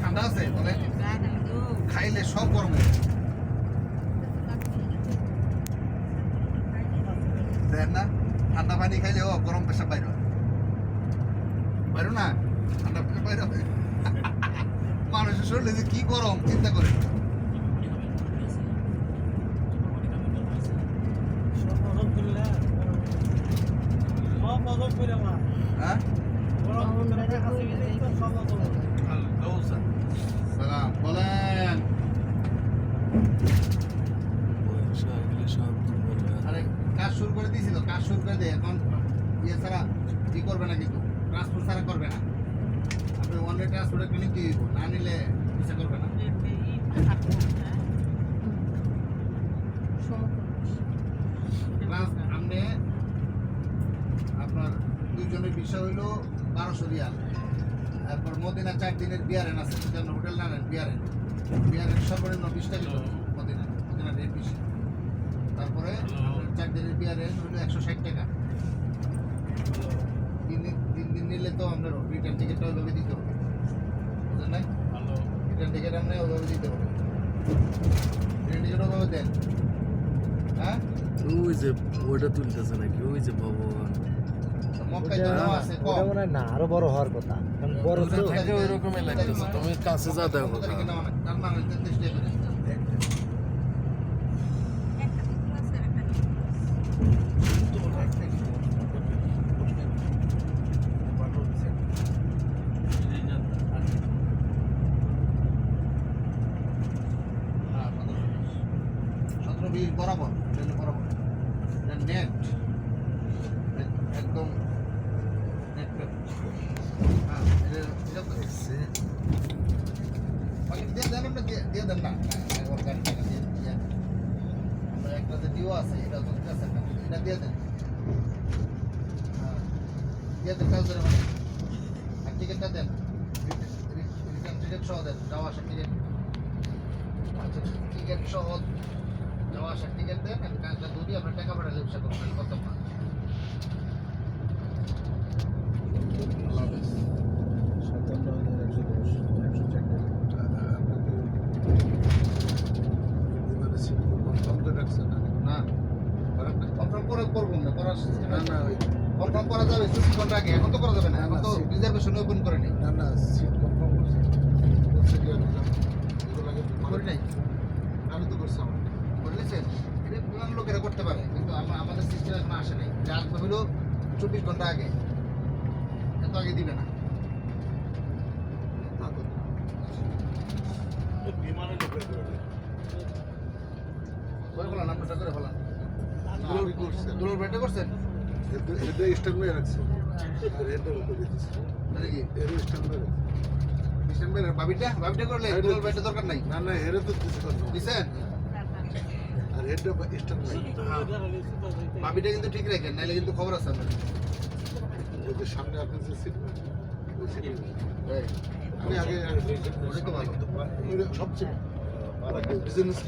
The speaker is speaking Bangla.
ঠান্ডা আছে বলে খাইলে সব গরম হয়ে যায়। দেন না ঠান্ডা পানি খাইলে ও গরম পেশাব বাইর বাইরো না ঠান্ডা পেশাব বাইর হবে। মানুষের শরীরে যে কি গরম চিন্তা করে হ্যাঁ সালাম বলেন। আরে কাজ শুরু করে দিয়েছিল, কাজ শুরু করে দে এখন ইয়ে ছাড়া কি করবে না, কিন্তু ট্রান্সপোর্ট ছাড়া করবে না। আপনি ওয়ান ওয়ে ট্রান্সপোর্টে কিনে দিয়ে না নিলে ইচ্ছা করবে না। আপনি আপনার দুইজনের বিষয় হইলো 1200 রিয়াল। তারপর মদিনা 4 দিনের বিয়ারেন আছে, সেজন্য হোটেল না নেন বিয়ারেন সর্বনিম্ন 20 টাকা মদিনা রেট বেশি। তারপরে 4 দিনের বিয়ারেন হইলো 160 টাকা। 3 দিন নিলে তো আপনার রিটার্ন টিকিটটা ওইভাবে দিতে হবে, বুঝলেন না? রিটার্ন টিকিট আপনি ওইভাবে দিতে হবে, রিটার্ন টিকিট ওইভাবে দেন। হ্যাঁ ওই যে ওইটা তুলতেছে নাকি, ওই যে ভগবান না আরো বড় হওয়ার কথা, বড় ওই রকমই লাগতেছে। তুমি কাছে যা দেখো বরাবর নেট একদম নেট দিয়ে দেন, আপনি দিয়ে দেন না একটা যে ডিও আছে এটা এটা দিয়ে দেন, দিয়ে দেন কাজ করে মানে। আর টিকিটটা দেন, রিটার্ন টিকিট সহ দেন, যাওয়া আসার টিকিট। আচ্ছা টিকিট সহ যাওয়া আসার টিকিট দেন, আমি কাজটা ধরি, আপনার টাকা পাঠালে ব্যবসা করবো, আমি করতাম না। না কনফার্ম করে করবো না, করার সিস্টেম না, কনফার্ম করা যাবে 6 ঘন্টা আগে, এখন তো করা যাবে না, এখন তো রিজার্ভেশন ওপেন করেনি। না না সিট কনফার্ম করছি, করি নাই, আমি তো করছি আমার বলেছেন এটা পুরান লোকেরা করতে পারে, কিন্তু আমাদের সিস্টেম এখন আসে নাই। যা আসবে হলো 24 ঘন্টা আগে, এত আগে দিবে না। করে ফেলান, আপনারটা করে ফেলান। দুলোর ব্যাটে করছেন এটা স্ট্যান্ড বাই রাখছে, আর এটা করে দিতেছে, নাকি কি এর স্ট্যান্ড বাই মিশন ভাই বাবিটা করলে দুলোর ব্যাটে দরকার নাই। না না এর তো দিতে পারবো, দিছেন আর এটা স্ট্যান্ড বাই বাবিটা কিন্তু ঠিক রাখেন, নাইলে কিন্তু খবর আছে আপনার। ওদের সামনে আপনি যে সিট ওই সিট এই আমি আগে ওটাই তো ভালো। সবচেয়ে বিজনেস